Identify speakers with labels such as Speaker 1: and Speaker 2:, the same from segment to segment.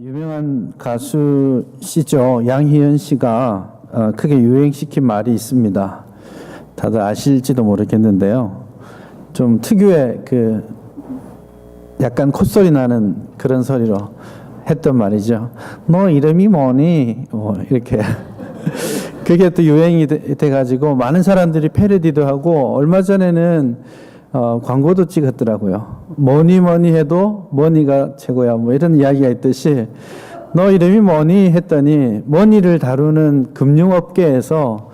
Speaker 1: 유명한 가수시죠. 양희은 씨가 크게 유행시킨 말이 있습니다. 다들 아실지도 모르겠는데요. 좀 특유의 그 약간 콧소리 나는 그런 소리로 했던 말이죠. 너 이름이 뭐니? 이렇게. 그게 또 유행이 돼가지고 많은 사람들이 패러디도 하고 얼마 전에는 광고도 찍었더라고요. 뭐니 해도 뭐니가 최고야. 뭐 이런 이야기가 있듯이 너 이름이 뭐니 했더니 뭐니를 다루는 금융업계에서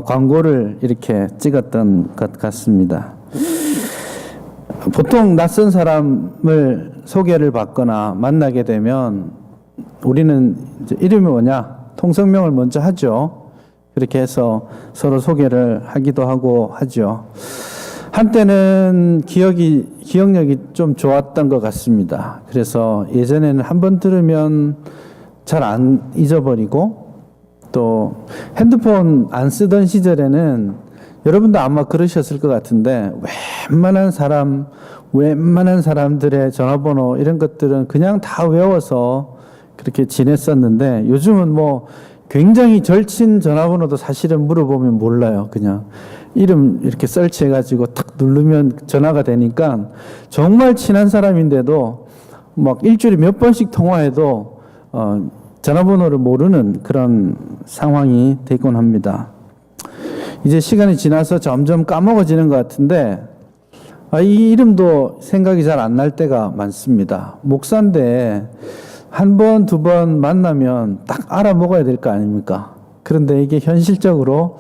Speaker 1: 광고를 이렇게 찍었던 것 같습니다. 보통 낯선 사람을 소개를 받거나 만나게 되면 우리는 이제 이름이 뭐냐? 통성명을 먼저 하죠. 그렇게 해서 서로 소개를 하기도 하고 하죠. 한때는 기억력이 좀 좋았던 것 같습니다. 그래서 예전에는 한번 들으면 잘 안 잊어버리고 또 핸드폰 안 쓰던 시절에는 여러분도 아마 그러셨을 것 같은데 웬만한 사람들의 전화번호 이런 것들은 그냥 다 외워서 그렇게 지냈었는데 요즘은 뭐 굉장히 절친 전화번호도 사실은 물어보면 몰라요. 그냥 이름 이렇게 설치해가지고 탁 누르면 전화가 되니까 정말 친한 사람인데도 막 일주일에 몇 번씩 통화해도 전화번호를 모르는 그런 상황이 되곤 합니다. 이제 시간이 지나서 점점 까먹어지는 것 같은데 이 이름도 생각이 잘 안 날 때가 많습니다. 목사인데 한 번, 두 번 만나면 딱 알아먹어야 될 거 아닙니까? 그런데 이게 현실적으로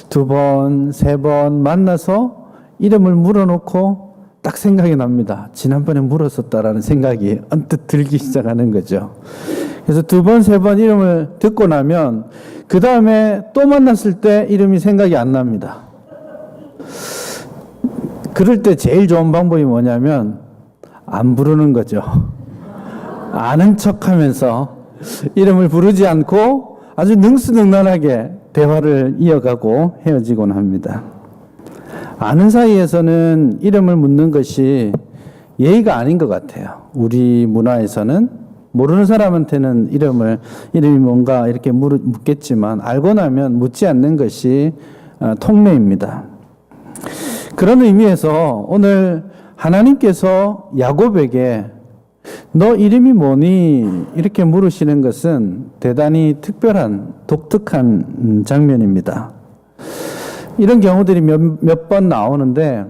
Speaker 1: 두 번, 세 번 만나서 이름을 물어놓고 딱 생각이 납니다. 지난번에 물었었다라는 생각이 언뜻 들기 시작하는 거죠. 그래서 두 번, 세 번 이름을 듣고 나면 그 다음에 또 만났을 때 이름이 생각이 안 납니다. 그럴 때 제일 좋은 방법이 뭐냐면 안 부르는 거죠. 아는 척 하면서 이름을 부르지 않고 아주 능수능란하게 대화를 이어가고 헤어지곤 합니다. 아는 사이에서는 이름을 묻는 것이 예의가 아닌 것 같아요. 우리 문화에서는 모르는 사람한테는 이름이 뭔가 이렇게 묻겠지만 알고 나면 묻지 않는 것이 통례입니다. 그런 의미에서 오늘 하나님께서 야곱에게 너 이름이 뭐니? 이렇게 물으시는 것은 대단히 특별한 독특한 장면입니다. 이런 경우들이 몇 번 나오는데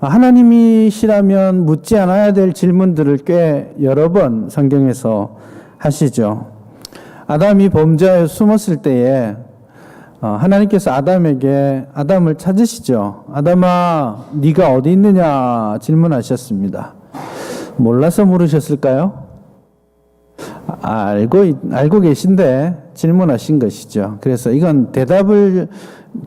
Speaker 1: 하나님이시라면 묻지 않아야 될 질문들을 꽤 여러 번 성경에서 하시죠. 아담이 범죄하여 숨었을 때에 하나님께서 아담을 찾으시죠. 아담아, 네가 어디 있느냐 질문하셨습니다. 몰라서 물으셨을까요? 알고 계신데 질문하신 것이죠. 그래서 이건 대답을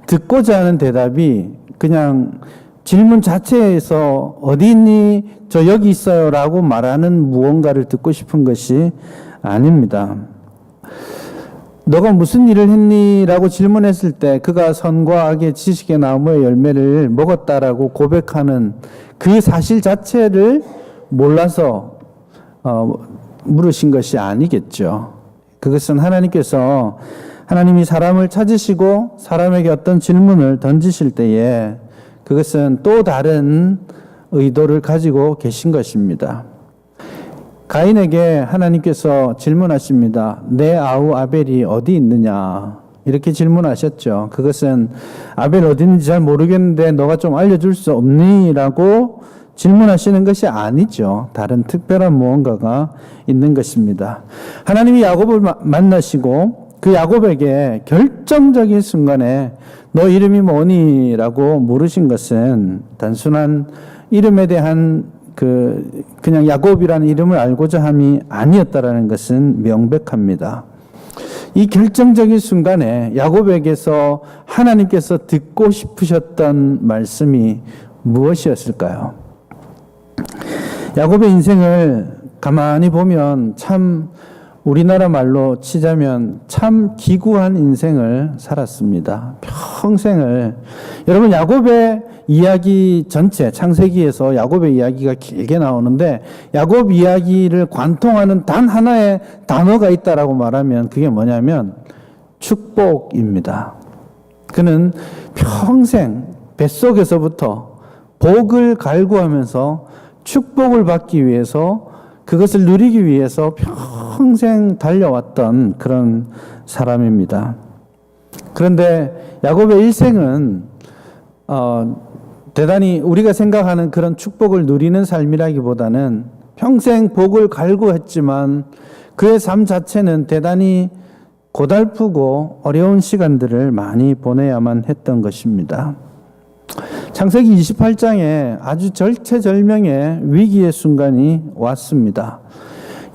Speaker 1: 듣고자 하는 대답이 그냥 질문 자체에서 어디 있니? 저 여기 있어요 라고 말하는 무언가를 듣고 싶은 것이 아닙니다. 너가 무슨 일을 했니? 라고 질문했을 때 그가 선과 악의 지식의 나무의 열매를 먹었다라고 고백하는 그 사실 자체를 몰라서 물으신 것이 아니겠죠. 그것은 하나님이 사람을 찾으시고 사람에게 어떤 질문을 던지실 때에 그것은 또 다른 의도를 가지고 계신 것입니다. 가인에게 하나님께서 질문하십니다. 내 아우 아벨이 어디 있느냐? 이렇게 질문하셨죠. 그것은 아벨 어디 있는지 잘 모르겠는데 너가 좀 알려줄 수 없니? 라고 질문하시는 것이 아니죠. 다른 특별한 무언가가 있는 것입니다. 하나님이 야곱을 만나시고 그 야곱에게 결정적인 순간에 너 이름이 뭐니? 라고 물으신 것은 단순한 이름에 대한 그냥 야곱이라는 이름을 알고자 함이 아니었다라는 것은 명백합니다. 이 결정적인 순간에 야곱에게서 하나님께서 듣고 싶으셨던 말씀이 무엇이었을까요? 야곱의 인생을 가만히 보면 참 우리나라 말로 치자면 참 기구한 인생을 살았습니다. 평생을. 여러분 야곱의 이야기 전체 창세기에서 야곱의 이야기가 길게 나오는데 야곱 이야기를 관통하는 단 하나의 단어가 있다라고 말하면 그게 뭐냐면 축복입니다. 그는 평생 뱃속에서부터 복을 갈구하면서 축복을 받기 위해서 그것을 누리기 위해서 평생 달려왔던 그런 사람입니다. 그런데 야곱의 일생은 대단히 우리가 생각하는 그런 축복을 누리는 삶이라기보다는 평생 복을 갈구했지만 그의 삶 자체는 대단히 고달프고 어려운 시간들을 많이 보내야만 했던 것입니다. 창세기 28장에 아주 절체절명의 위기의 순간이 왔습니다.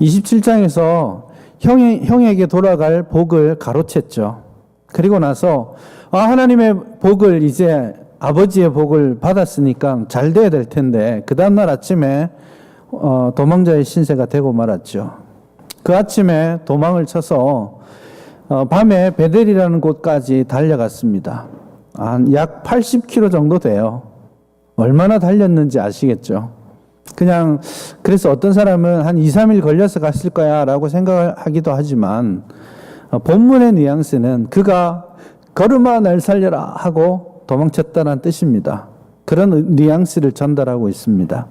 Speaker 1: 27장에서 형에게 돌아갈 복을 가로챘죠. 그리고 나서 하나님의 복을 이제 아버지의 복을 받았으니까 잘 돼야 될 텐데 그 다음날 아침에 도망자의 신세가 되고 말았죠. 그 아침에 도망을 쳐서 밤에 베델이라는 곳까지 달려갔습니다. 약 80km 정도 돼요. 얼마나 달렸는지 아시겠죠? 그래서 어떤 사람은 한 2, 3일 걸려서 갔을 거야 라고 생각하기도 하지만 본문의 뉘앙스는 그가 걸음아 날 살려라 하고 도망쳤다는 뜻입니다. 그런 뉘앙스를 전달하고 있습니다.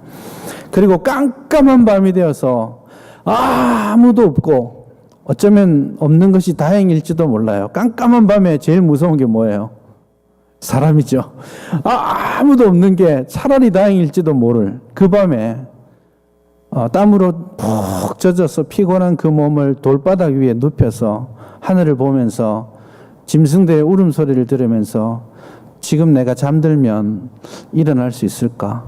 Speaker 1: 그리고 깜깜한 밤이 되어서 아무도 없고 어쩌면 없는 것이 다행일지도 몰라요. 깜깜한 밤에 제일 무서운 게 뭐예요? 사람이죠. 아무도 없는 게 차라리 다행일지도 모를 그 밤에 땀으로 푹 젖어서 피곤한 그 몸을 돌바닥 위에 눕혀서 하늘을 보면서 짐승들의 울음소리를 들으면서 지금 내가 잠들면 일어날 수 있을까?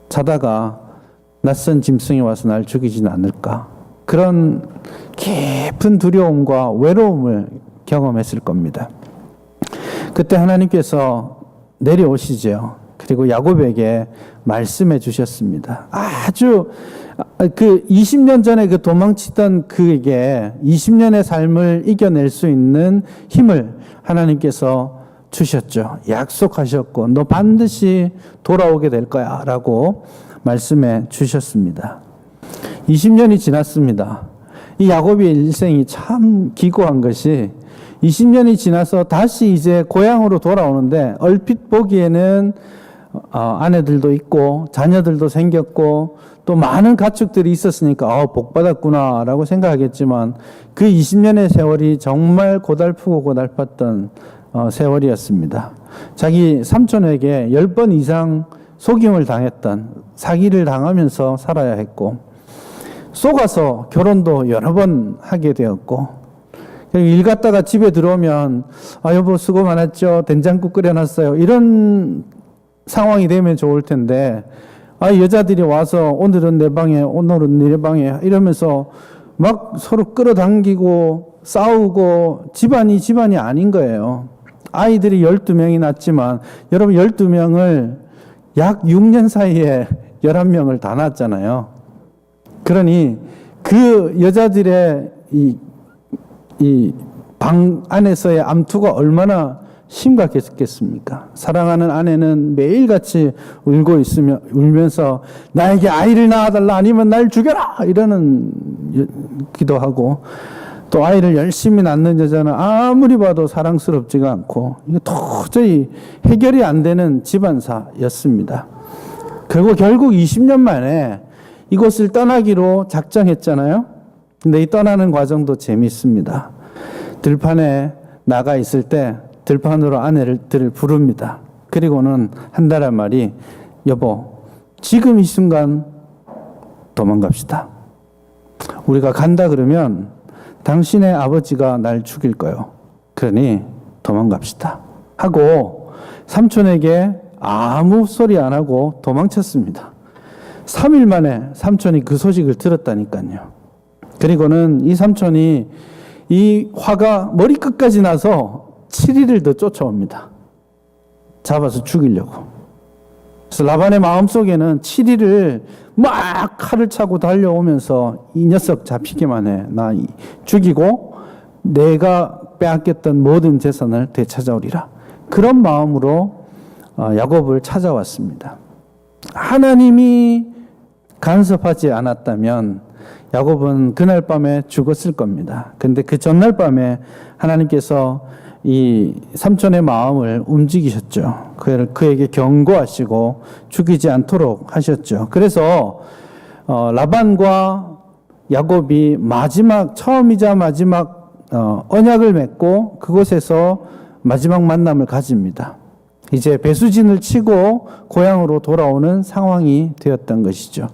Speaker 1: 자다가 낯선 짐승이 와서 날 죽이지는 않을까? 그런 깊은 두려움과 외로움을 경험했을 겁니다. 그때 하나님께서 내려오시죠. 그리고 야곱에게 말씀해 주셨습니다. 아주 그 20년 전에 그 도망치던 그에게 20년의 삶을 이겨낼 수 있는 힘을 하나님께서 주셨죠. 약속하셨고 너 반드시 돌아오게 될 거야 라고 말씀해 주셨습니다. 20년이 지났습니다. 이 야곱의 일생이 참 기고한 것이 20년이 지나서 다시 이제 고향으로 돌아오는데 얼핏 보기에는 아내들도 있고 자녀들도 생겼고 또 많은 가축들이 있었으니까 복 받았구나 라고 생각하겠지만 그 20년의 세월이 정말 고달프고 고달팠던 세월이었습니다. 자기 삼촌에게 10번 이상 속임을 당했던 사기를 당하면서 살아야 했고 속아서 결혼도 여러 번 하게 되었고 일 갔다가 집에 들어오면 여보 수고 많았죠. 된장국 끓여놨어요. 이런 상황이 되면 좋을 텐데 여자들이 와서 오늘은 내 방에 오늘은 네 방에 이러면서 막 서로 끌어당기고 싸우고 집안이 아닌 거예요. 아이들이 12명이 낳았지만 여러분 12명을 약 6년 사이에 11명을 다 낳았잖아요. 그러니 그 여자들의 이 방 안에서의 암투가 얼마나 심각했겠습니까? 사랑하는 아내는 매일같이 울면서 나에게 아이를 낳아달라 아니면 날 죽여라 이러는 기도하고 또 아이를 열심히 낳는 여자는 아무리 봐도 사랑스럽지가 않고 이게 도저히 해결이 안 되는 집안사였습니다. 그리고 결국 20년 만에 이곳을 떠나기로 작정했잖아요. 근데 이 떠나는 과정도 재밌습니다. 들판에 나가 있을 때 들판으로 아내들을 부릅니다. 그리고는 한다란 말이 여보 지금 이 순간 도망갑시다. 우리가 간다 그러면 당신의 아버지가 날 죽일 거요. 그러니 도망갑시다. 하고 삼촌에게 아무 소리 안 하고 도망쳤습니다. 3일 만에 삼촌이 그 소식을 들었다니까요. 그리고는 이 삼촌이 이 화가 머리끝까지 나서 7일을 더 쫓아옵니다. 잡아서 죽이려고. 그래서 라반의 마음속에는 7일을 막 칼을 차고 달려오면서 이 녀석 잡히기만 해. 나 죽이고 내가 빼앗겼던 모든 재산을 되찾아오리라. 그런 마음으로 야곱을 찾아왔습니다. 하나님이 간섭하지 않았다면 야곱은 그날 밤에 죽었을 겁니다. 그런데 그 전날 밤에 하나님께서 이 삼촌의 마음을 움직이셨죠. 그에게 경고하시고 죽이지 않도록 하셨죠. 그래서 라반과 야곱이 처음이자 마지막 언약을 맺고 그곳에서 마지막 만남을 가집니다. 이제 배수진을 치고 고향으로 돌아오는 상황이 되었던 것이죠.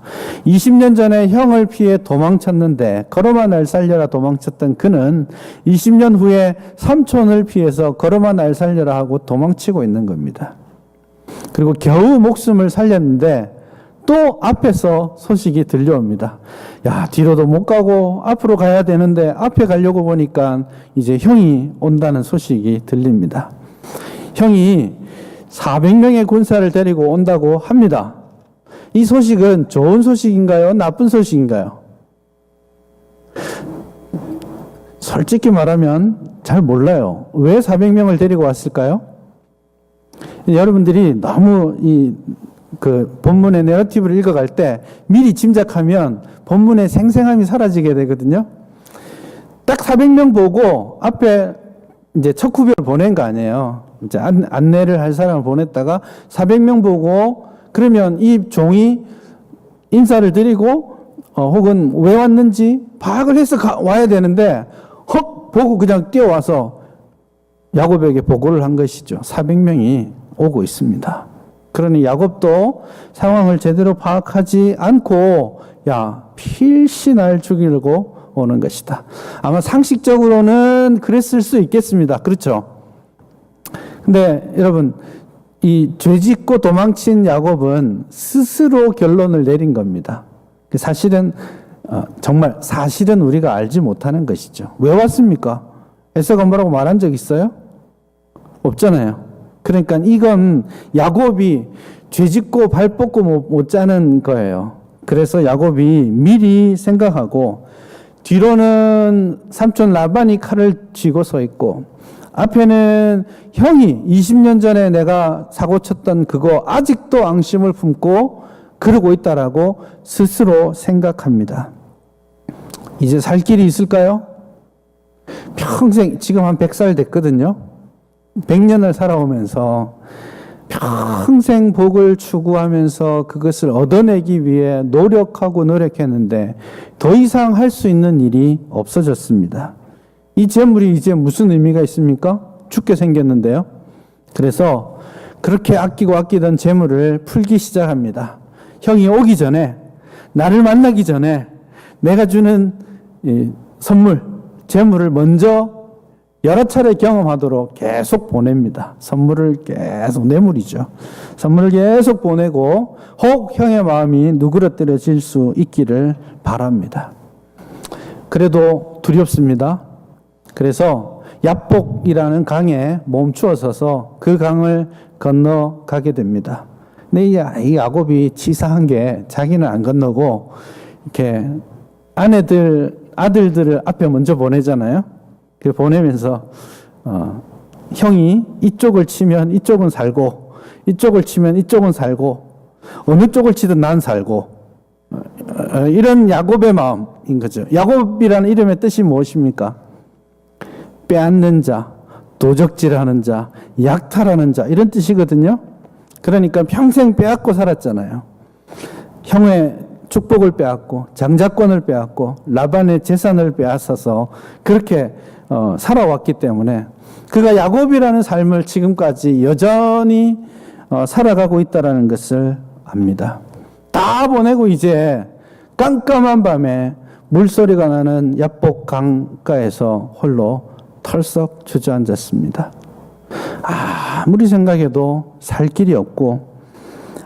Speaker 1: 20년 전에 형을 피해 도망쳤는데 걸어마 날 살려라 도망쳤던 그는 20년 후에 삼촌을 피해서 걸어마 날 살려라 하고 도망치고 있는 겁니다. 그리고 겨우 목숨을 살렸는데 또 앞에서 소식이 들려옵니다. 야, 뒤로도 못 가고 앞으로 가야 되는데 앞에 가려고 보니까 이제 형이 온다는 소식이 들립니다. 형이 400명의 군사를 데리고 온다고 합니다. 이 소식은 좋은 소식인가요? 나쁜 소식인가요? 솔직히 말하면 잘 몰라요. 왜 400명을 데리고 왔을까요? 여러분들이 너무 그 본문의 내러티브를 읽어갈 때 미리 짐작하면 본문의 생생함이 사라지게 되거든요. 딱 400명 보고 앞에 이제 첫 구별을 보낸 거 아니에요. 이제 안내를 할 사람을 보냈다가 400명 보고 그러면 이 종이 인사를 드리고 혹은 왜 왔는지 파악을 해서 와야 되는데 헉 보고 그냥 뛰어와서 야곱에게 보고를 한 것이죠. 400명이 오고 있습니다. 그러니 야곱도 상황을 제대로 파악하지 않고 필시 날 죽이려고 오는 것이다. 아마 상식적으로는 그랬을 수 있겠습니다. 그렇죠? 근데 여러분, 이 죄짓고 도망친 야곱은 스스로 결론을 내린 겁니다. 사실은 정말 사실은 우리가 알지 못하는 것이죠. 왜 왔습니까? 에서가 뭐라고 말한 적 있어요? 없잖아요. 그러니까 이건 야곱이 죄짓고 발 뻗고 못 자는 거예요. 그래서 야곱이 미리 생각하고 뒤로는 삼촌 라반이 칼을 쥐고 서 있고 앞에는 형이 20년 전에 내가 사고 쳤던 그거 아직도 앙심을 품고 그러고 있다라고 스스로 생각합니다. 이제 살 길이 있을까요? 평생, 지금 한 100살 됐거든요. 100년을 살아오면서 평생 복을 추구하면서 그것을 얻어내기 위해 노력했는데 더 이상 할 수 있는 일이 없어졌습니다. 이 재물이 이제 무슨 의미가 있습니까? 죽게 생겼는데요. 그래서 그렇게 아끼던 재물을 풀기 시작합니다. 형이 오기 전에, 나를 만나기 전에 내가 주는 선물, 재물을 먼저 여러 차례 경험하도록 계속 보냅니다. 선물을 계속, 뇌물이죠. 선물을 계속 보내고 혹 형의 마음이 누그러뜨려질 수 있기를 바랍니다. 그래도 두렵습니다. 그래서 얍복이라는 강에 멈추어 서서 그 강을 건너가게 됩니다. 근데 이 야곱이 치사한 게 자기는 안 건너고 이렇게 아들들을 앞에 먼저 보내잖아요. 그 보내면서 형이 이쪽을 치면 이쪽은 살고 이쪽을 치면 이쪽은 살고 어느 쪽을 치든 난 살고 이런 야곱의 마음인 거죠. 야곱이라는 이름의 뜻이 무엇입니까? 빼앗는 자, 도적질하는 자, 약탈하는 자 이런 뜻이거든요. 그러니까 평생 빼앗고 살았잖아요. 형의 축복을 빼앗고 장자권을 빼앗고 라반의 재산을 빼앗아서 그렇게 살아왔기 때문에 그가 야곱이라는 삶을 지금까지 여전히 살아가고 있다는 것을 압니다. 다 보내고 이제 깜깜한 밤에 물소리가 나는 얍복 강가에서 홀로 털썩 주저앉았습니다. 아무리 생각해도 살 길이 없고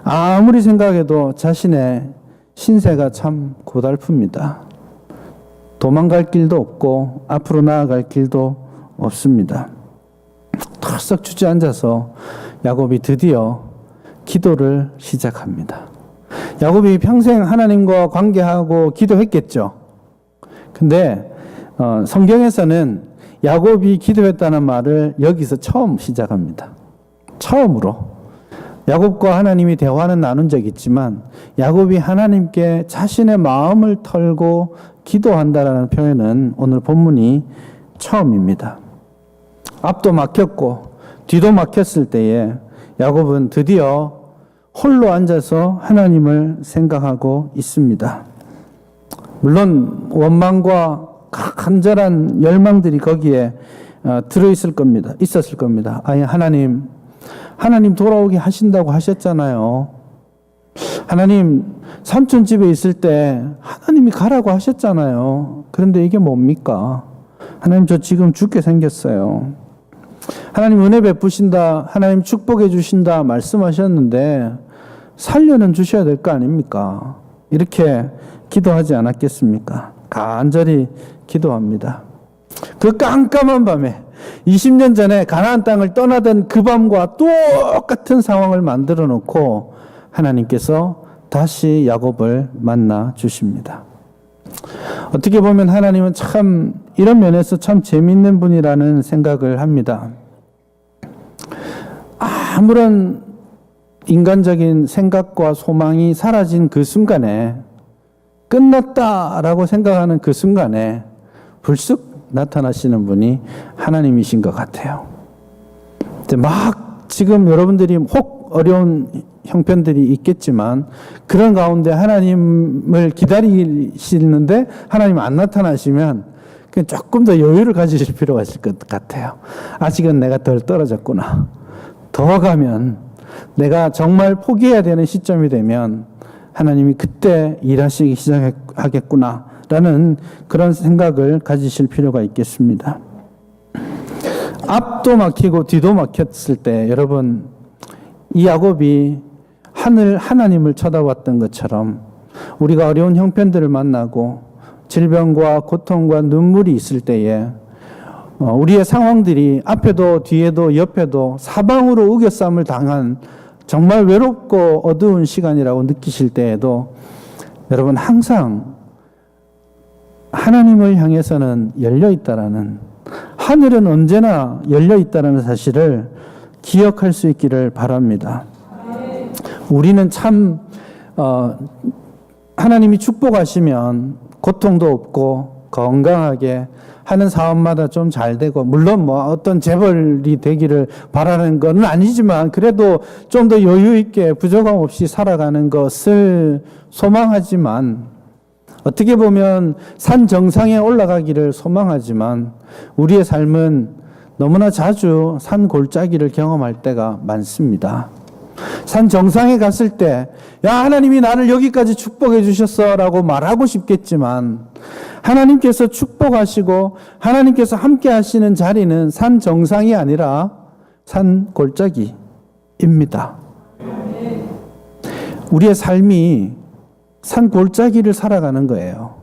Speaker 1: 아무리 생각해도 자신의 신세가 참 고달픕니다. 도망갈 길도 없고 앞으로 나아갈 길도 없습니다. 털썩 주저앉아서 야곱이 드디어 기도를 시작합니다. 야곱이 평생 하나님과 관계하고 기도했겠죠. 근데 성경에서는 야곱이 기도했다는 말을 여기서 처음 시작합니다. 처음으로. 야곱과 하나님이 대화는 나눈 적이 있지만 야곱이 하나님께 자신의 마음을 털고 기도한다라는 표현은 오늘 본문이 처음입니다. 앞도 막혔고 뒤도 막혔을 때에 야곱은 드디어 홀로 앉아서 하나님을 생각하고 있습니다. 물론 원망과 간절한 열망들이 거기에 들어있을 겁니다. 있었을 겁니다. 아니, 하나님 돌아오게 하신다고 하셨잖아요. 하나님 삼촌 집에 있을 때 하나님이 가라고 하셨잖아요. 그런데 이게 뭡니까? 하나님 저 지금 죽게 생겼어요. 하나님 은혜 베푸신다, 하나님 축복해 주신다 말씀하셨는데 살려는 주셔야 될 거 아닙니까? 이렇게 기도하지 않았겠습니까? 간절히 기도합니다. 그 깜깜한 밤에 20년 전에 가나안 땅을 떠나던 그 밤과 똑같은 상황을 만들어 놓고 하나님께서 다시 야곱을 만나 주십니다. 어떻게 보면 하나님은 참 이런 면에서 참 재미있는 분이라는 생각을 합니다. 아무런 인간적인 생각과 소망이 사라진 그 순간에, 끝났다라고 생각하는 그 순간에 불쑥 나타나시는 분이 하나님이신 것 같아요. 막 지금 여러분들이 혹 어려운 형편들이 있겠지만 그런 가운데 하나님을 기다리시는데 하나님 안 나타나시면 조금 더 여유를 가지실 필요가 있을 것 같아요. 아직은 내가 덜 떨어졌구나. 더 가면 내가 정말 포기해야 되는 시점이 되면 하나님이 그때 일하시기 시작하겠구나라는 그런 생각을 가지실 필요가 있겠습니다. 앞도 막히고 뒤도 막혔을 때 여러분, 이 야곱이 하나님을 쳐다봤던 것처럼 우리가 어려운 형편들을 만나고 질병과 고통과 눈물이 있을 때에 우리의 상황들이 앞에도 뒤에도 옆에도 사방으로 우겨쌈을 당한 정말 외롭고 어두운 시간이라고 느끼실 때에도 여러분 항상 하나님을 향해서는 열려 있다라는, 하늘은 언제나 열려 있다라는 사실을 기억할 수 있기를 바랍니다. 우리는 참 하나님이 축복하시면 고통도 없고 건강하게 하는 사업마다 좀 잘 되고, 물론 어떤 재벌이 되기를 바라는 건 아니지만 그래도 좀 더 여유 있게 부족함 없이 살아가는 것을 소망하지만, 어떻게 보면 산 정상에 올라가기를 소망하지만 우리의 삶은 너무나 자주 산 골짜기를 경험할 때가 많습니다. 산 정상에 갔을 때, 야, 하나님이 나를 여기까지 축복해 주셨어 라고 말하고 싶겠지만, 하나님께서 축복하시고 하나님께서 함께 하시는 자리는 산 정상이 아니라 산 골짜기입니다. 우리의 삶이 산 골짜기를 살아가는 거예요.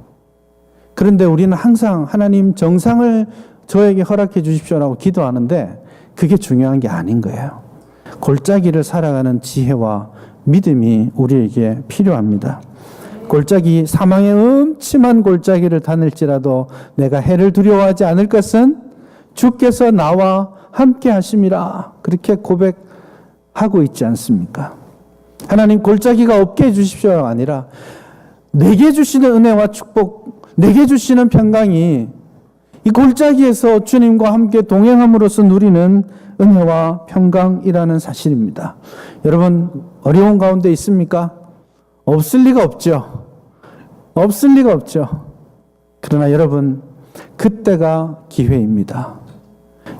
Speaker 1: 그런데 우리는 항상 하나님 정상을 저에게 허락해 주십시오라고 기도하는데 그게 중요한 게 아닌 거예요. 골짜기를 살아가는 지혜와 믿음이 우리에게 필요합니다. 골짜기, 사망의 음침한 골짜기를 다닐지라도 내가 해를 두려워하지 않을 것은 주께서 나와 함께 하심이라, 그렇게 고백하고 있지 않습니까? 하나님 골짜기가 없게 해주십시오가 아니라 내게 주시는 은혜와 축복, 내게 주시는 평강이 이 골짜기에서 주님과 함께 동행함으로써 누리는 은혜와 평강이라는 사실입니다. 여러분, 어려운 가운데 있습니까? 없을 리가 없죠. 없을 리가 없죠. 그러나 여러분, 그때가 기회입니다.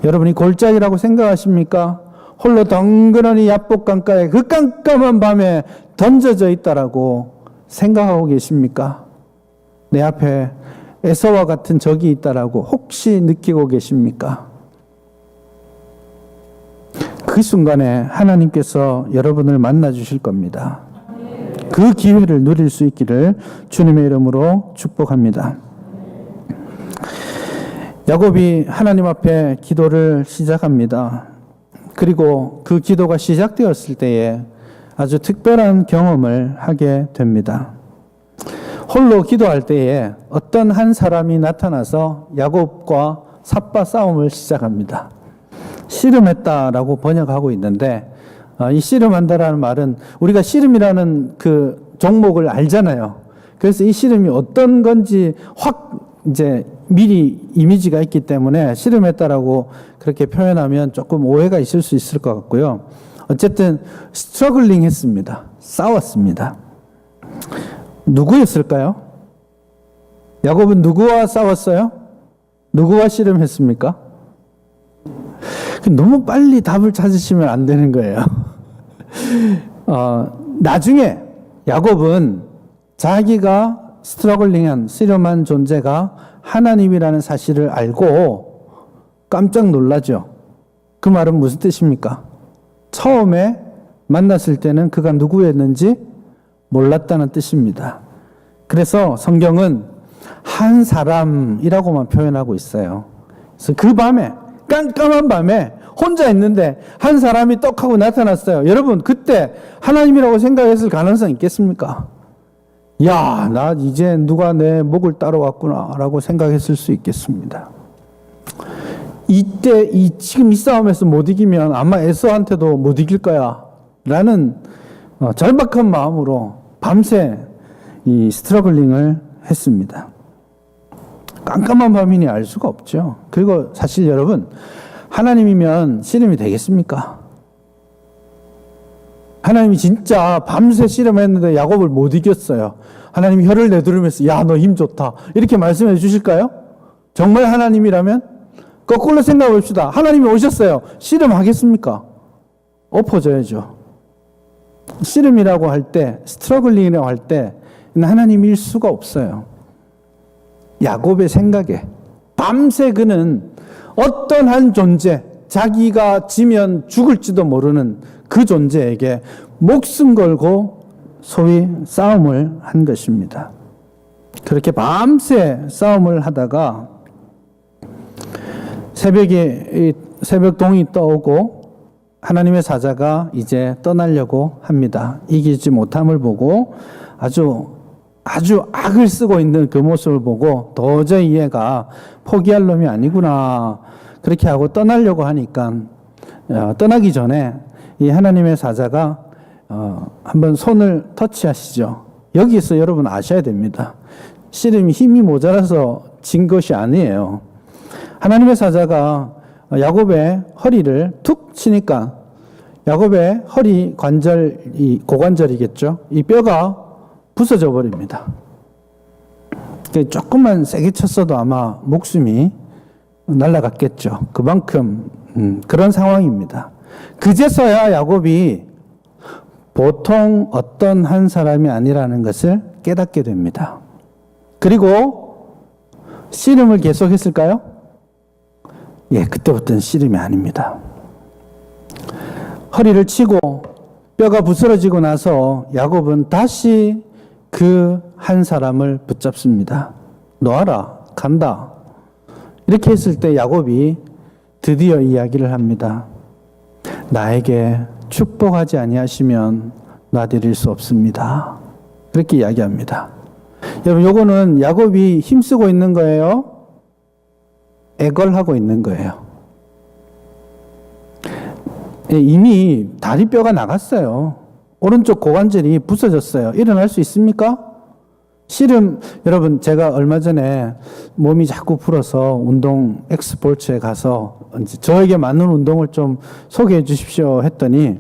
Speaker 1: 여러분이 골짜기라고 생각하십니까? 홀로 덩그러니 야복 강가에 그 깜깜한 밤에 던져져 있다라고 생각하고 계십니까? 내 앞에 에서와 같은 적이 있다라고 혹시 느끼고 계십니까? 그 순간에 하나님께서 여러분을 만나 주실 겁니다. 그 기회를 누릴 수 있기를 주님의 이름으로 축복합니다. 야곱이 하나님 앞에 기도를 시작합니다. 그리고 그 기도가 시작되었을 때에 아주 특별한 경험을 하게 됩니다. 홀로 기도할 때에 어떤 한 사람이 나타나서 야곱과 삿바 싸움을 시작합니다. 씨름했다라고 번역하고 있는데 이 씨름한다라는 말은 우리가 씨름이라는 그 종목을 알잖아요. 그래서 이 씨름이 어떤 건지 확 이제 미리 이미지가 있기 때문에 씨름했다라고 그렇게 표현하면 조금 오해가 있을 수 있을 것 같고요. 어쨌든 스트러글링 했습니다. 싸웠습니다. 누구였을까요? 야곱은 누구와 싸웠어요? 누구와 씨름했습니까? 너무 빨리 답을 찾으시면 안 되는 거예요. 나중에 야곱은 자기가 스트러글링한, 씨름한 존재가 하나님이라는 사실을 알고 깜짝 놀라죠. 그 말은 무슨 뜻입니까? 처음에 만났을 때는 그가 누구였는지 몰랐다는 뜻입니다. 그래서 성경은 한 사람이라고만 표현하고 있어요. 그래서 그 밤에, 깜깜한 밤에 혼자 있는데 한 사람이 떡 하고 나타났어요. 여러분, 그때 하나님이라고 생각했을 가능성이 있겠습니까? 야, 나 이제 누가 내 목을 따라왔구나 라고 생각했을 수 있겠습니다. 이때 지금 이 싸움에서 못 이기면 아마 에서한테도 못 이길 거야 라는 절박한 마음으로 밤새 이 스트러글링을 했습니다. 깜깜한 밤이니 알 수가 없죠. 그리고 사실 여러분, 하나님이면 씨름이 되겠습니까? 하나님이 진짜 밤새 씨름했는데 야곱을 못 이겼어요. 하나님이 혀를 내두르면서 야, 너 힘 좋다 이렇게 말씀해 주실까요? 정말 하나님이라면? 거꾸로 생각해 봅시다. 하나님이 오셨어요. 씨름하겠습니까? 엎어져야죠. 씨름이라고 할 때, 스트러글링이라고 할 때 하나님일 수가 없어요. 야곱의 생각에 밤새 그는 어떤 한 존재, 자기가 지면 죽을지도 모르는 그 존재에게 목숨 걸고 소위 싸움을 한 것입니다. 그렇게 밤새 싸움을 하다가 새벽 동이 떠오고 하나님의 사자가 이제 떠나려고 합니다. 이기지 못함을 보고 아주 악을 쓰고 있는 그 모습을 보고 도저히 얘가 포기할 놈이 아니구나. 그렇게 하고 떠나려고 하니까 떠나기 전에 이 하나님의 사자가 한번 손을 터치하시죠. 여기서 여러분 아셔야 됩니다. 씨름이 힘이 모자라서 진 것이 아니에요. 하나님의 사자가 야곱의 허리를 툭 치니까 야곱의 허리 관절, 이 고관절이겠죠. 이 뼈가 부서져 버립니다. 조금만 세게 쳤어도 아마 목숨이 날아갔겠죠. 그만큼 그런 상황입니다. 그제서야 야곱이 보통 어떤 한 사람이 아니라는 것을 깨닫게 됩니다. 그리고 씨름을 계속했을까요? 예, 그때부터는 씨름이 아닙니다. 허리를 치고 뼈가 부스러지고 나서 야곱은 다시 그 한 사람을 붙잡습니다. 놓아라, 간다. 이렇게 했을 때 야곱이 드디어 이야기를 합니다. 나에게 축복하지 아니하시면 놔드릴 수 없습니다. 그렇게 이야기합니다. 여러분, 요거는 야곱이 힘쓰고 있는 거예요? 애걸하고 있는 거예요. 이미 다리뼈가 나갔어요. 오른쪽 고관절이 부서졌어요. 일어날 수 있습니까? 씨름, 여러분, 제가 얼마 전에 몸이 자꾸 불어서 운동 엑스포츠에 가서 저에게 맞는 운동을 좀 소개해 주십시오 했더니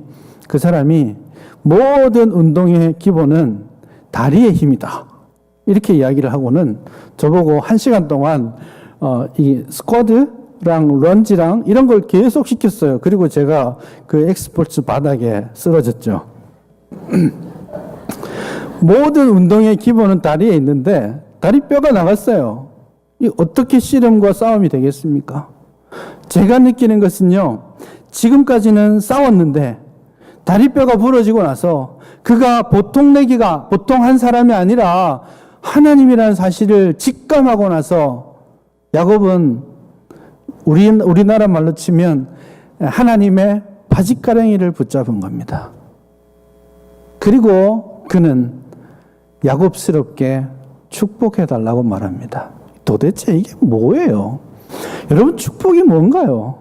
Speaker 1: 그 사람이 모든 운동의 기본은 다리의 힘이다. 이렇게 이야기를 하고는 저보고 1시간 동안 이 스쿼드랑 런지랑 이런 걸 계속 시켰어요. 그리고 제가 그 엑스포츠 바닥에 쓰러졌죠. 모든 운동의 기본은 다리에 있는데 다리뼈가 나갔어요. 이 어떻게 씨름과 싸움이 되겠습니까? 제가 느끼는 것은요, 지금까지는 싸웠는데 다리뼈가 부러지고 나서 그가 보통 한 사람이 아니라 하나님이라는 사실을 직감하고 나서 야곱은 우리나라 말로 치면 하나님의 바짓가랑이를 붙잡은 겁니다. 그리고 그는 야곱스럽게 축복해달라고 말합니다. 도대체 이게 뭐예요? 여러분, 축복이 뭔가요?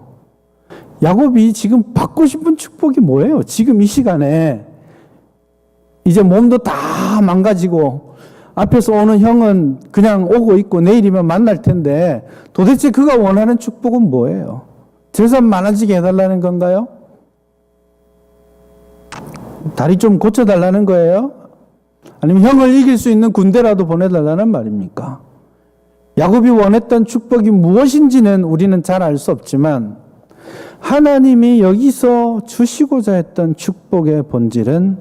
Speaker 1: 야곱이 지금 받고 싶은 축복이 뭐예요? 지금 이 시간에 이제 몸도 다 망가지고 앞에서 오는 형은 그냥 오고 있고 내일이면 만날 텐데 도대체 그가 원하는 축복은 뭐예요? 재산 많아지게 해달라는 건가요? 다리 좀 고쳐달라는 거예요? 아니면 형을 이길 수 있는 군대라도 보내달라는 말입니까? 야곱이 원했던 축복이 무엇인지는 우리는 잘 알 수 없지만 하나님이 여기서 주시고자 했던 축복의 본질은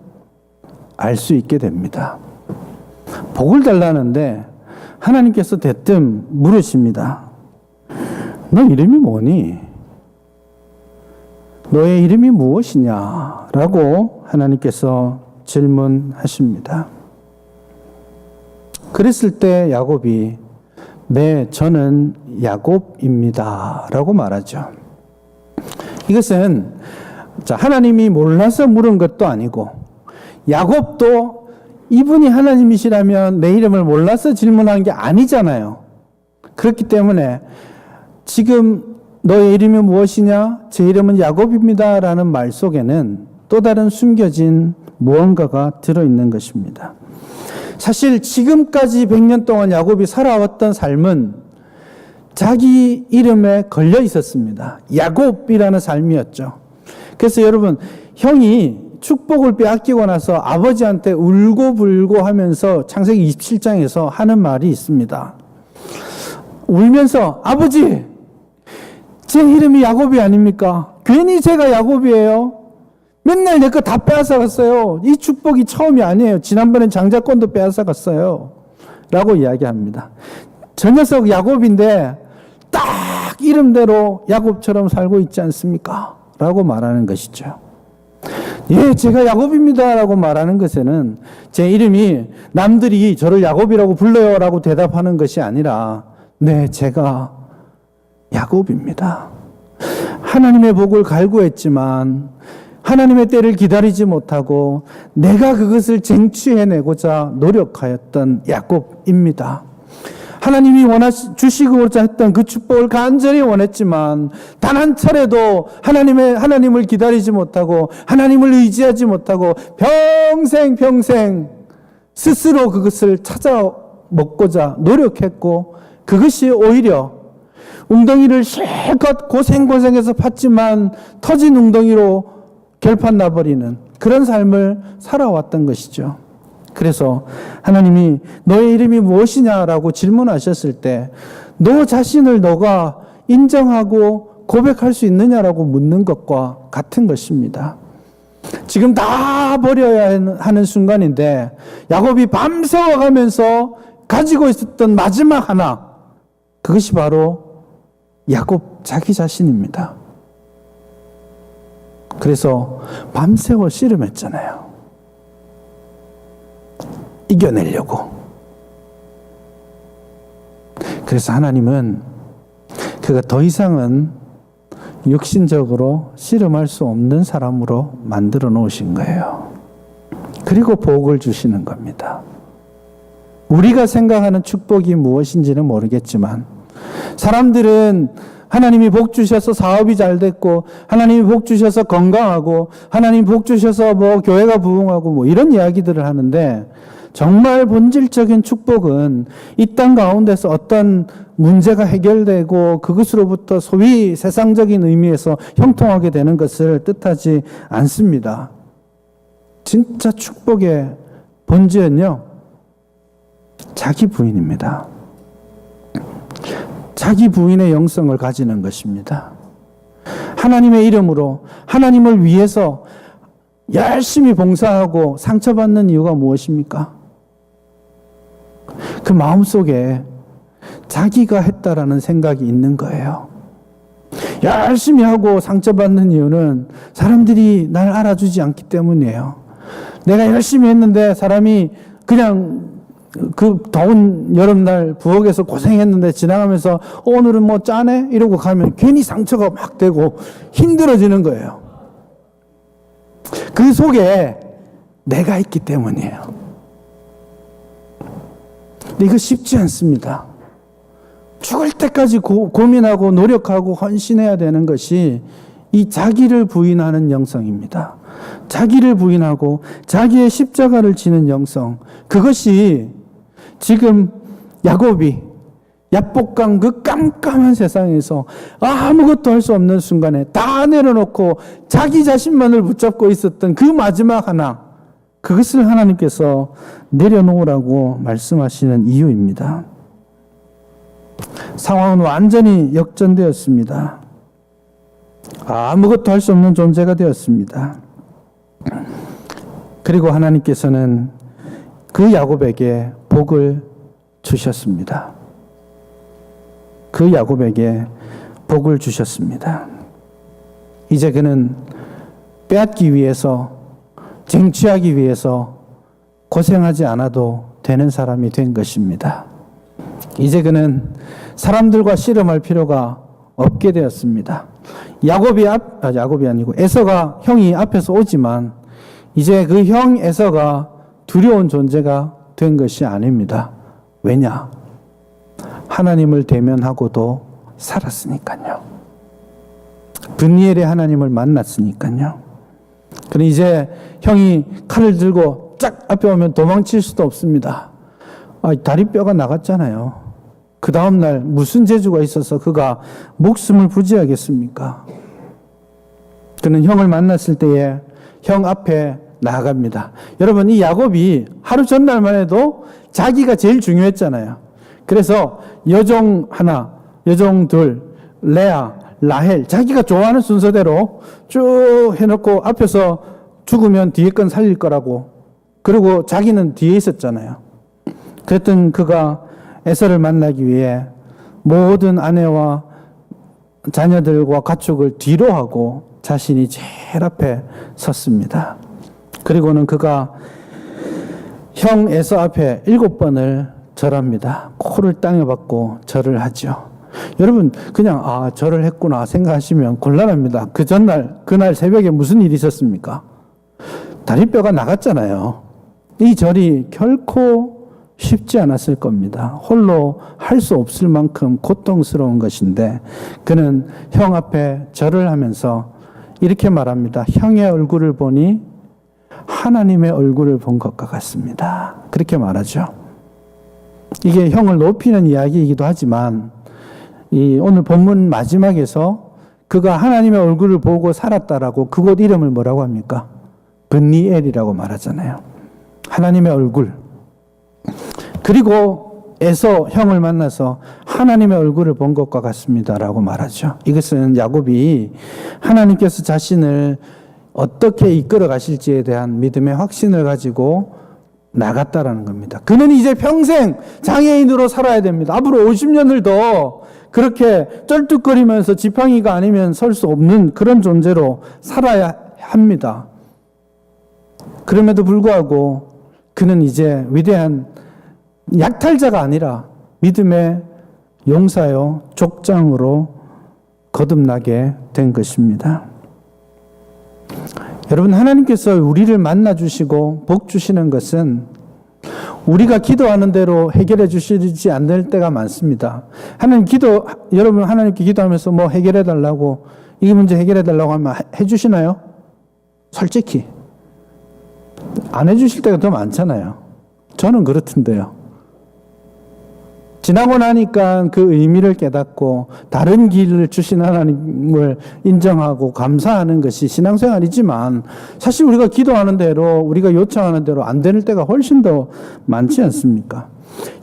Speaker 1: 알 수 있게 됩니다. 복을 달라는데 하나님께서 대뜸 물으십니다. 너 이름이 뭐니? 너의 이름이 무엇이냐? 라고 하나님께서 질문하십니다. 그랬을 때 야곱이 네, 저는 야곱입니다. 라고 말하죠. 이것은 하나님이 몰라서 물은 것도 아니고 야곱도 이분이 하나님이시라면 내 이름을 몰라서 질문한 게 아니잖아요. 그렇기 때문에 지금 너의 이름이 무엇이냐? 제 이름은 야곱입니다. 라는 말 속에는 또 다른 숨겨진 무언가가 들어있는 것입니다. 사실 지금까지 100년 동안 야곱이 살아왔던 삶은 자기 이름에 걸려 있었습니다. 야곱이라는 삶이었죠. 그래서 여러분, 형이 축복을 빼앗기고 나서 아버지한테 울고불고 하면서 창세기 27장에서 하는 말이 있습니다. 울면서 아버지, 제 이름이 야곱이 아닙니까? 괜히 제가 야곱이에요. 맨날 내 거 다 빼앗아갔어요. 이 축복이 처음이 아니에요. 지난번엔 장자권도 빼앗아갔어요. 라고 이야기합니다. 저 녀석 야곱인데 딱 이름대로 야곱처럼 살고 있지 않습니까? 라고 말하는 것이죠. 예, 제가 야곱입니다. 라고 말하는 것에는 제 이름이 남들이 저를 야곱이라고 불러요. 라고 대답하는 것이 아니라 네, 제가 야곱입니다. 하나님의 복을 갈구했지만 하나님의 때를 기다리지 못하고 내가 그것을 쟁취해내고자 노력하였던 야곱입니다. 하나님이 주시고자 했던 그 축복을 간절히 원했지만 단 한 차례도 하나님을 기다리지 못하고 하나님을 의지하지 못하고 평생 스스로 그것을 찾아 먹고자 노력했고 그것이 오히려 웅덩이를 실컷 고생해서 팠지만 터진 웅덩이로 결판 나버리는 그런 삶을 살아왔던 것이죠. 그래서 하나님이 너의 이름이 무엇이냐라고 질문하셨을 때 너 자신을 너가 인정하고 고백할 수 있느냐라고 묻는 것과 같은 것입니다. 지금 다 버려야 하는 순간인데 야곱이 밤새워 가면서 가지고 있었던 마지막 하나, 그것이 바로 야곱 자기 자신입니다. 그래서 밤새워 씨름했잖아요. 이겨내려고. 그래서 하나님은 그가 더 이상은 육신적으로 씨름할 수 없는 사람으로 만들어 놓으신 거예요. 그리고 복을 주시는 겁니다. 우리가 생각하는 축복이 무엇인지는 모르겠지만 사람들은 하나님이 복 주셔서 사업이 잘 됐고 하나님이 복 주셔서 건강하고 하나님이 복 주셔서 교회가 부흥하고 이런 이야기들을 하는데 정말 본질적인 축복은 이 땅 가운데서 어떤 문제가 해결되고 그것으로부터 소위 세상적인 의미에서 형통하게 되는 것을 뜻하지 않습니다. 진짜 축복의 본질은요, 자기 부인입니다. 자기 부인의 영성을 가지는 것입니다. 하나님의 이름으로 하나님을 위해서 열심히 봉사하고 상처받는 이유가 무엇입니까? 그 마음속에 자기가 했다라는 생각이 있는 거예요. 열심히 하고 상처받는 이유는 사람들이 날 알아주지 않기 때문이에요. 내가 열심히 했는데 사람이 그냥 그 더운 여름날 부엌에서 고생했는데 지나가면서 오늘은 짜네? 이러고 가면 괜히 상처가 막 되고 힘들어지는 거예요. 그 속에 내가 있기 때문이에요. 근데 이거 쉽지 않습니다. 죽을 때까지 고민하고 노력하고 헌신해야 되는 것이 이 자기를 부인하는 영성입니다. 자기를 부인하고 자기의 십자가를 지는 영성. 그것이 지금 야곱이 야복강 그 깜깜한 세상에서 아무것도 할 수 없는 순간에 다 내려놓고 자기 자신만을 붙잡고 있었던 그 마지막 하나, 그것을 하나님께서 내려놓으라고 말씀하시는 이유입니다. 상황은 완전히 역전되었습니다. 아무것도 할 수 없는 존재가 되었습니다. 그리고 하나님께서는 그 야곱에게 복을 주셨습니다. 그 야곱에게 복을 주셨습니다. 이제 그는 빼앗기 위해서, 쟁취하기 위해서 고생하지 않아도 되는 사람이 된 것입니다. 이제 그는 사람들과 씨름할 필요가 없게 되었습니다. 야곱이 아니고 에서가, 형이 앞에서 오지만 이제 그 형 에서가 두려운 존재가 된 것이 아닙니다. 왜냐? 하나님을 대면하고도 살았으니까요. 브니엘의 하나님을 만났으니까요. 그럼 이제 형이 칼을 들고 쫙 앞에 오면 도망칠 수도 없습니다. 다리뼈가 나갔잖아요. 그 다음날 무슨 재주가 있어서 그가 목숨을 부지하겠습니까? 그는 형을 만났을 때에 형 앞에 나아갑니다. 여러분, 이 야곱이 하루 전날만 해도 자기가 제일 중요했잖아요. 그래서 여종 하나, 여종 둘, 레아, 라헬, 자기가 좋아하는 순서대로 쭉 해놓고 앞에서 죽으면 뒤에 건 살릴 거라고, 그리고 자기는 뒤에 있었잖아요. 그랬던 그가 에서를 만나기 위해 모든 아내와 자녀들과 가축을 뒤로 하고 자신이 제일 앞에 섰습니다. 그리고는 그가 형 에서 앞에 7번을 절합니다. 코를 땅에 박고 절을 하죠. 여러분, 그냥 절을 했구나 생각하시면 곤란합니다. 그 전날, 그날 새벽에 무슨 일이 있었습니까? 다리뼈가 나갔잖아요. 이 절이 결코 쉽지 않았을 겁니다. 홀로 할 수 없을 만큼 고통스러운 것인데 그는 형 앞에 절을 하면서 이렇게 말합니다. 형의 얼굴을 보니 하나님의 얼굴을 본 것과 같습니다. 그렇게 말하죠. 이게 형을 높이는 이야기이기도 하지만 오늘 본문 마지막에서 그가 하나님의 얼굴을 보고 살았다라고 그곳 이름을 뭐라고 합니까? 브니엘이라고 말하잖아요. 하나님의 얼굴. 그리고 에서 형을 만나서 하나님의 얼굴을 본 것과 같습니다라고 말하죠. 이것은 야곱이 하나님께서 자신을 어떻게 이끌어 가실지에 대한 믿음의 확신을 가지고 나갔다라는 겁니다. 그는 이제 평생 장애인으로 살아야 됩니다. 앞으로 50년을 더 그렇게 쩔뚝거리면서 지팡이가 아니면 설 수 없는 그런 존재로 살아야 합니다. 그럼에도 불구하고 그는 이제 위대한 약탈자가 아니라 믿음의 용사요, 족장으로 거듭나게 된 것입니다. 여러분, 하나님께서 우리를 만나주시고 복 주시는 것은 우리가 기도하는 대로 해결해 주시지 않을 때가 많습니다. 여러분 하나님께 기도하면서 뭐 해결해 달라고, 이 문제 해결해 달라고 하면 해 주시나요? 솔직히 안 해 주실 때가 더 많잖아요. 저는 그렇던데요. 지나고 나니까 그 의미를 깨닫고 다른 길을 주신 하나님을 인정하고 감사하는 것이 신앙생활이지만 사실 우리가 기도하는 대로, 우리가 요청하는 대로 안 되는 때가 훨씬 더 많지 않습니까?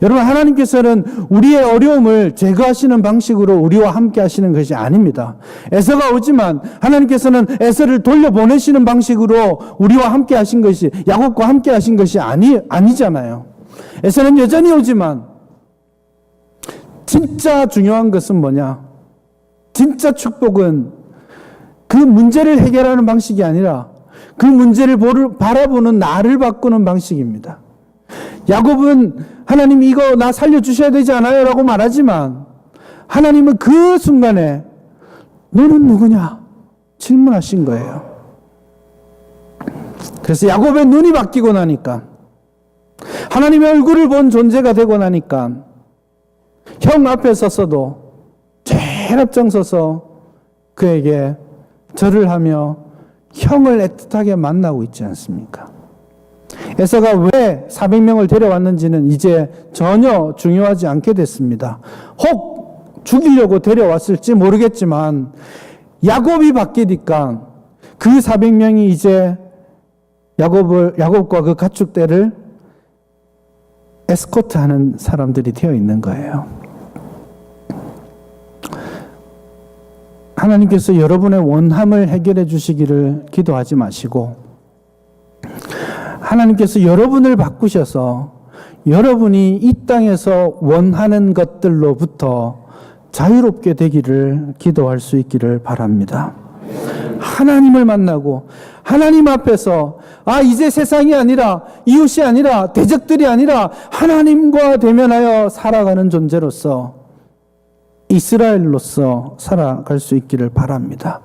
Speaker 1: 여러분, 하나님께서는 우리의 어려움을 제거하시는 방식으로 우리와 함께 하시는 것이 아닙니다. 에서가 오지만 하나님께서는 에서를 돌려보내시는 방식으로 우리와 함께 하신 것이, 야곱과 함께 하신 것이 아니잖아요. 에서는 여전히 오지만 진짜 중요한 것은 뭐냐? 진짜 축복은 그 문제를 해결하는 방식이 아니라 그 문제를 바라보는 나를 바꾸는 방식입니다. 야곱은 하나님 이거 나 살려주셔야 되지 않아요? 라고 말하지만 하나님은 그 순간에 너는 누구냐? 질문하신 거예요. 그래서 야곱의 눈이 바뀌고 나니까, 하나님의 얼굴을 본 존재가 되고 나니까 형 앞에 섰어도 제일 앞장서서 그에게 절을 하며 형을 애틋하게 만나고 있지 않습니까? 에서가 왜 400명을 데려왔는지는 이제 전혀 중요하지 않게 됐습니다. 혹 죽이려고 데려왔을지 모르겠지만 야곱이 바뀌니까 그 400명이 이제 야곱과 그 가축대를 에스코트하는 사람들이 되어 있는 거예요. 하나님께서 여러분의 원함을 해결해 주시기를 기도하지 마시고 하나님께서 여러분을 바꾸셔서 여러분이 이 땅에서 원하는 것들로부터 자유롭게 되기를 기도할 수 있기를 바랍니다. 하나님을 만나고 하나님 앞에서 이제 세상이 아니라 이웃이 아니라 대적들이 아니라 하나님과 대면하여 살아가는 존재로서 이스라엘로서 살아갈 수 있기를 바랍니다.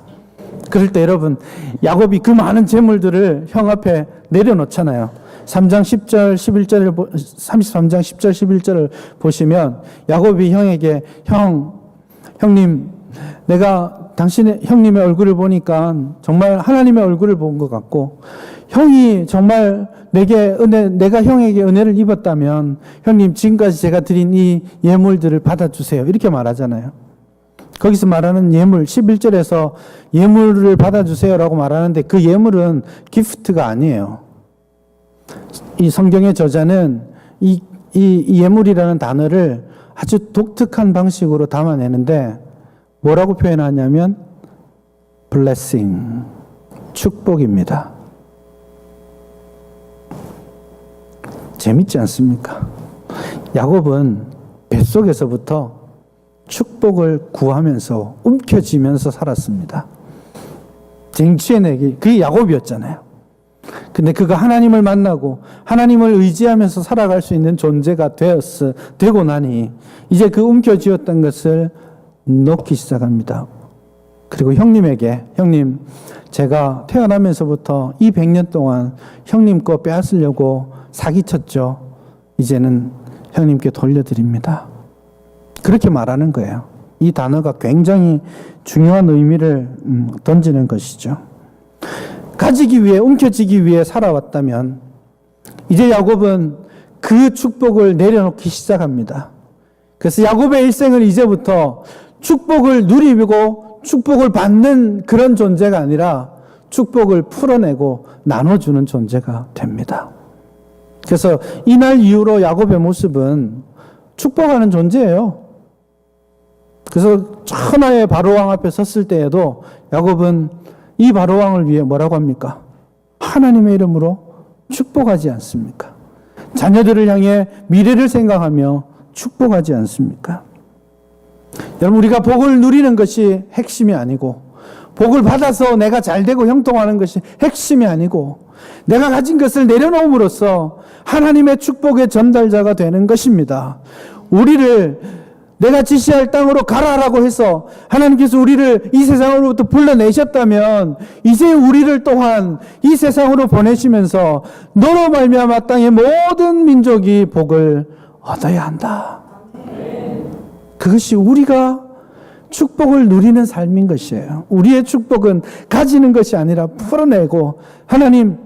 Speaker 1: 그럴 때 여러분 야곱이 그 많은 재물들을 형 앞에 내려놓잖아요. 3장 10절 11절을 33장 10절 11절을 보시면 야곱이 형에게 형님 내가 당신의 형님의 얼굴을 보니까 정말 하나님의 얼굴을 본 것 같고 형이 정말 내가 형에게 은혜를 입었다면 형님 지금까지 제가 드린 이 예물들을 받아주세요. 이렇게 말하잖아요. 거기서 말하는 예물 11절에서 예물을 받아주세요라고 말하는데 그 예물은 기프트가 아니에요. 이 성경의 저자는 이 예물이라는 단어를 아주 독특한 방식으로 담아내는데 뭐라고 표현하냐면 blessing, 축복입니다. 재밌지 않습니까? 야곱은 뱃속에서부터 축복을 구하면서 움켜쥐면서 살았습니다. 쟁취해내기, 그게 야곱이었잖아요. 근데 그가 하나님을 만나고 하나님을 의지하면서 살아갈 수 있는 존재가 되고 나니 이제 그 움켜쥐었던 것을 놓기 시작합니다. 그리고 형님에게 형님 제가 태어나면서부터 이 100년 동안 형님 거 빼앗으려고 사기쳤죠. 이제는 형님께 돌려드립니다. 그렇게 말하는 거예요. 이 단어가 굉장히 중요한 의미를 던지는 것이죠. 가지기 위해 움켜쥐기 위해 살아왔다면 이제 야곱은 그 축복을 내려놓기 시작합니다. 그래서 야곱의 일생을 이제부터 축복을 누리고 축복을 받는 그런 존재가 아니라 축복을 풀어내고 나눠주는 존재가 됩니다. 그래서 이날 이후로 야곱의 모습은 축복하는 존재예요. 그래서 천하의 바로왕 앞에 섰을 때에도 야곱은 이 바로왕을 위해 뭐라고 합니까? 하나님의 이름으로 축복하지 않습니까? 자녀들을 향해 미래를 생각하며 축복하지 않습니까? 여러분 우리가 복을 누리는 것이 핵심이 아니고 복을 받아서 내가 잘되고 형통하는 것이 핵심이 아니고 내가 가진 것을 내려놓음으로써 하나님의 축복의 전달자가 되는 것입니다. 우리를 내가 지시할 땅으로 가라라고 해서 하나님께서 우리를 이 세상으로부터 불러내셨다면 이제 우리를 또한 이 세상으로 보내시면서 너로 말미암아 땅의 모든 민족이 복을 얻어야 한다. 그것이 우리가 축복을 누리는 삶인 것이에요. 우리의 축복은 가지는 것이 아니라 풀어내고 하나님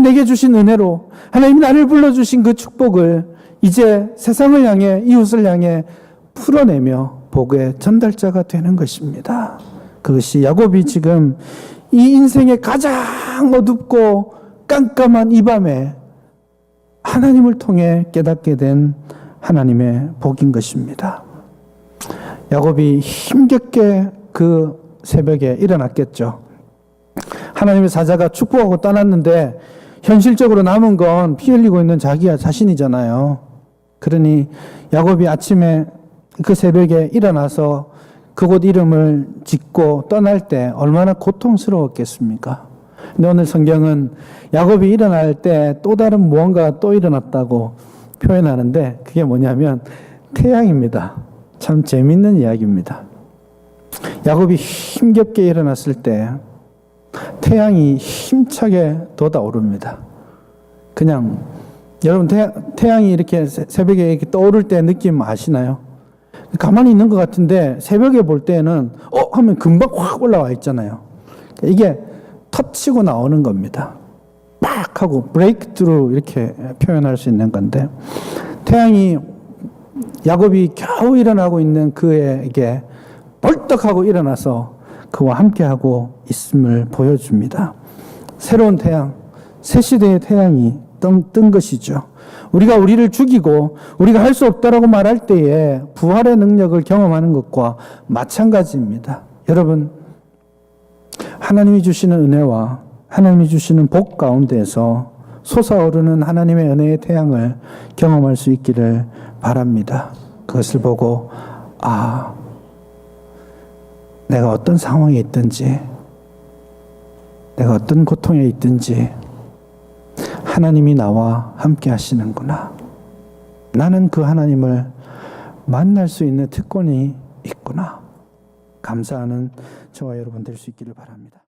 Speaker 1: 내게 주신 은혜로 하나님이 나를 불러주신 그 축복을 이제 세상을 향해 이웃을 향해 풀어내며 복의 전달자가 되는 것입니다. 그것이 야곱이 지금 이 인생의 가장 어둡고 깜깜한 이 밤에 하나님을 통해 깨닫게 된 하나님의 복인 것입니다. 야곱이 힘겹게 그 새벽에 일어났겠죠. 하나님의 사자가 축복하고 떠났는데 현실적으로 남은 건 피 흘리고 있는 자기 자신이잖아요. 그러니 야곱이 아침에 그 새벽에 일어나서 그곳 이름을 짓고 떠날 때 얼마나 고통스러웠겠습니까? 근데 오늘 성경은 야곱이 일어날 때 또 다른 무언가가 또 일어났다고 표현하는데 그게 뭐냐면 태양입니다. 참 재밌는 이야기입니다. 야곱이 힘겹게 일어났을 때 태양이 힘차게 돋아오릅니다. 그냥 여러분 태양이 이렇게 새벽에 이렇게 떠오를 때 느낌 아시나요? 가만히 있는 것 같은데 새벽에 볼 때는 하면 금방 확 올라와 있잖아요. 이게 터치고 나오는 겁니다. 막 하고 브레이크 트루 이렇게 표현할 수 있는 건데, 태양이 야곱이 겨우 일어나고 있는 그에게 벌떡하고 일어나서 그와 함께하고 있음을 보여줍니다. 새로운 태양, 새 시대의 태양이 뜬 것이죠. 우리가 우리를 죽이고 우리가 할 수 없다라고 말할 때에 부활의 능력을 경험하는 것과 마찬가지입니다. 여러분, 하나님이 주시는 은혜와 하나님이 주시는 복 가운데에서 솟아오르는 하나님의 은혜의 태양을 경험할 수 있기를 바랍니다. 그것을 보고 내가 어떤 상황에 있든지, 내가 어떤 고통에 있든지 하나님이 나와 함께 하시는구나. 나는 그 하나님을 만날 수 있는 특권이 있구나. 감사하는 저와 여러분 될 수 있기를 바랍니다.